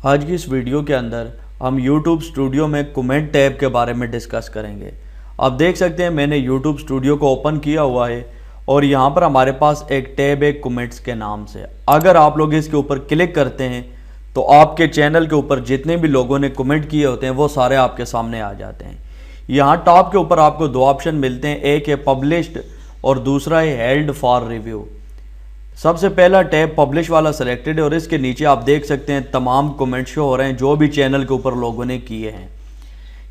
आज की इस वीडियो के अंदर हम YouTube स्टूडियो में कमेंट टैब के बारे में डिस्कस करेंगे। आप देख सकते हैं मैंने YouTube स्टूडियो को ओपन किया हुआ है और यहाँ पर हमारे पास एक टैब है कमेंट्स के नाम से। अगर आप लोग इसके ऊपर क्लिक करते हैं तो आपके चैनल के ऊपर जितने भी लोगों ने कमेंट किए होते हैं वो सारे आपके सामने आ जाते हैं। यहाँ टॉप के ऊपर आपको दो ऑप्शन मिलते हैं, एक है पब्लिश्ड और दूसरा है हेल्ड फॉर रिव्यू। सबसे पहला टैब पब्लिश वाला सिलेक्टेड है और इसके नीचे आप देख सकते हैं तमाम कमेंट शो हो रहे हैं जो भी चैनल के ऊपर लोगों ने किए हैं।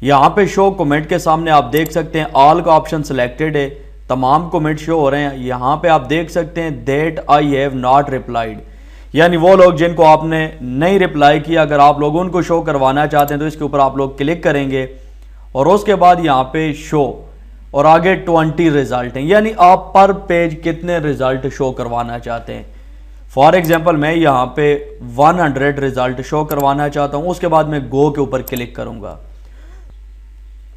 यहाँ पे शो कमेंट के सामने आप देख सकते हैं ऑल का ऑप्शन सिलेक्टेड है, तमाम कमेंट शो हो रहे हैं। यहाँ पे आप देख सकते हैं that I have not replied, यानी वो लोग जिनको आपने नहीं रिप्लाई किया, अगर आप लोग उनको शो करवाना चाहते हैं तो इसके ऊपर आप लोग क्लिक करेंगे और उसके बाद यहाँ पे शो और आगे 20 रिजल्ट हैं, यानी आप पर पेज कितने रिजल्ट शो करवाना चाहते हैं। फॉर एग्जांपल मैं यहाँ पे 100 रिजल्ट शो करवाना चाहता हूँ। उसके बाद मैं गो के ऊपर क्लिक करूँगा।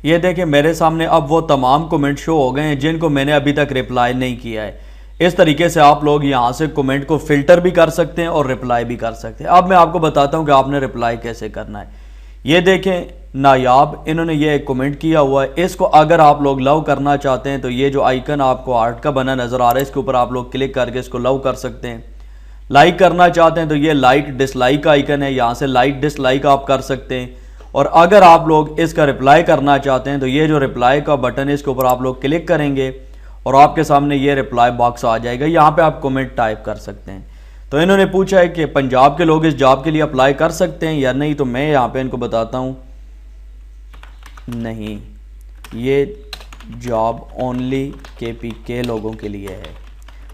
ये देखें मेरे सामने अब वो तमाम कमेंट शो हो गए हैं जिनको मैंने अभी तक रिप्लाई नहीं किया है। इस तरीके से आप लोग यहाँ से कमेंट को फिल्टर भी कर सकते हैं और रिप्लाई भी कर सकते हैं। अब मैं आपको बताता हूँ कि आपने रिप्लाई कैसे करना है। ये देखें नायाब, इन्होंने ये कमेंट किया हुआ है। इसको अगर आप लोग लव करना चाहते हैं तो ये जो आइकन आपको आर्ट का बना नजर आ रहा है इसके ऊपर आप लोग क्लिक करके इसको लव कर सकते हैं। लाइक करना चाहते हैं तो ये लाइक डिसलाइक का आइकन है, यहाँ से लाइक डिसलाइक आप कर सकते हैं। और अगर आप लोग इसका रिप्लाई करना चाहते हैं तो ये जो रिप्लाई का बटन है इसके ऊपर आप लोग क्लिक करेंगे और आपके सामने ये रिप्लाई बॉक्स आ जाएगा। यहाँ पे आप कमेंट टाइप कर सकते हैं। तो इन्होंने पूछा है कि पंजाब के लोग इस जॉब के लिए अप्लाई कर सकते हैं या नहीं, तो मैं यहाँ पे इनको बताता हूँ नहीं, ये जॉब ओनली KPK लोगों के लिए है।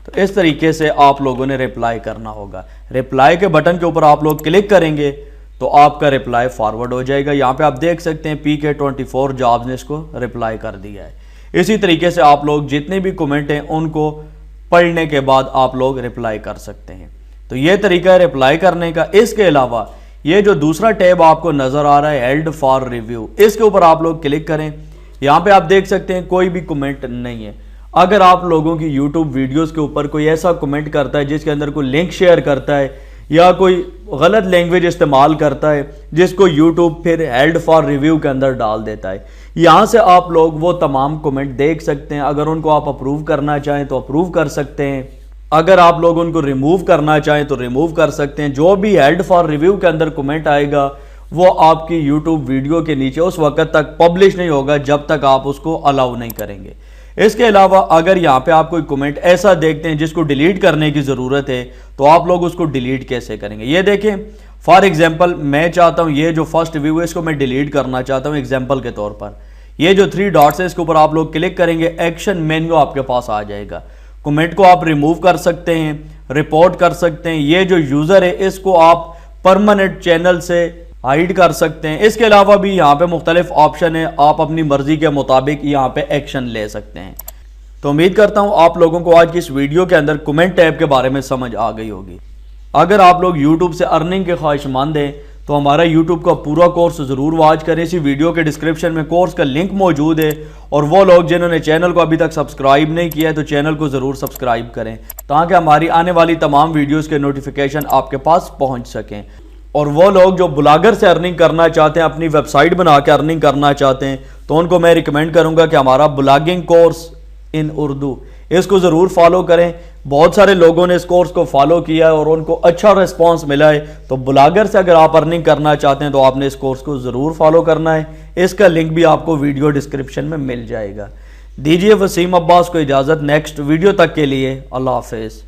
तो इस तरीके से आप लोगों ने रिप्लाई करना होगा। रिप्लाई के बटन के ऊपर आप लोग क्लिक करेंगे तो आपका रिप्लाई फॉरवर्ड हो जाएगा। यहाँ पे आप देख सकते हैं PK24 जॉब्स ने इसको रिप्लाई कर दिया है। इसी तरीके से आप लोग जितने भी कमेंट हैं उनको पढ़ने के बाद आप लोग रिप्लाई कर सकते हैं। तो ये तरीका है रिप्लाई करने का। इसके अलावा ये जो दूसरा टैब आपको नजर आ रहा है हेल्ड फॉर रिव्यू, इसके ऊपर आप लोग क्लिक करें। यहाँ पे आप देख सकते हैं कोई भी कमेंट नहीं है। अगर आप लोगों की YouTube वीडियोस के ऊपर कोई ऐसा कमेंट करता है जिसके अंदर कोई लिंक शेयर करता है या कोई गलत लैंग्वेज इस्तेमाल करता है जिसको YouTube फिर हेल्ड फॉर रिव्यू के अंदर डाल देता है, यहाँ से आप लोग वो तमाम कमेंट देख सकते हैं। अगर उनको आप अप्रूव करना चाहें तो अप्रूव कर सकते हैं, अगर आप लोग उनको रिमूव करना चाहें तो रिमूव कर सकते हैं। जो भी हेल्ड फॉर रिव्यू के अंदर कमेंट आएगा वो आपकी YouTube वीडियो के नीचे उस वक्त तक पब्लिश नहीं होगा जब तक आप उसको अलाउ नहीं करेंगे। इसके अलावा अगर यहाँ पे आप कोई कमेंट ऐसा देखते हैं जिसको डिलीट करने की ज़रूरत है तो आप लोग उसको डिलीट कैसे करेंगे। ये देखें फॉर एग्जाम्पल मैं चाहता हूँ ये जो फर्स्ट रिव्यू है इसको मैं डिलीट करना चाहता हूँ एग्जाम्पल के तौर पर। ये जो 3 डॉट्स है इसके ऊपर आप लोग क्लिक करेंगे, एक्शन मेन्यू आपके पास आ जाएगा। कमेंट को आप रिमूव कर सकते हैं, रिपोर्ट कर सकते हैं। ये जो यूज़र है इसको आप परमानेंट चैनल से हाइड कर सकते हैं। इसके अलावा भी यहाँ पे मुख्तलिफ ऑप्शन है, आप अपनी मर्जी के मुताबिक यहाँ पे एक्शन ले सकते हैं। तो उम्मीद करता हूँ आप लोगों को आज की इस वीडियो के अंदर कमेंट टैब के बारे में समझ आ गई होगी। अगर आप लोग YouTube से अर्निंग के ख्वाहिशमंद हैं तो हमारा YouTube का पूरा कोर्स ज़रूर वॉच करें। इसी वीडियो के डिस्क्रिप्शन में कोर्स का लिंक मौजूद है और वो लोग जिन्होंने चैनल को अभी तक सब्सक्राइब नहीं किया है तो चैनल को ज़रूर सब्सक्राइब करें ताकि हमारी आने वाली तमाम वीडियोस के नोटिफिकेशन आपके पास पहुंच सकें। और वो लोग जो ब्लॉगर से अर्निंग करना चाहते हैं, अपनी वेबसाइट बना के अर्निंग करना चाहते हैं, तो उनको मैं रिकमेंड करूँगा कि हमारा ब्लॉगिंग कोर्स इन उर्दू इसको ज़रूर फॉलो करें। बहुत सारे लोगों ने इस कोर्स को फॉलो किया है और उनको अच्छा रिस्पांस मिला है। तो ब्लॉगर से अगर आप अर्निंग करना चाहते हैं तो आपने इस कोर्स को ज़रूर फॉलो करना है। इसका लिंक भी आपको वीडियो डिस्क्रिप्शन में मिल जाएगा। दीजिए वसीम अब्बास को इजाज़त। नेक्स्ट वीडियो तक के लिए अल्लाह हाफिज़।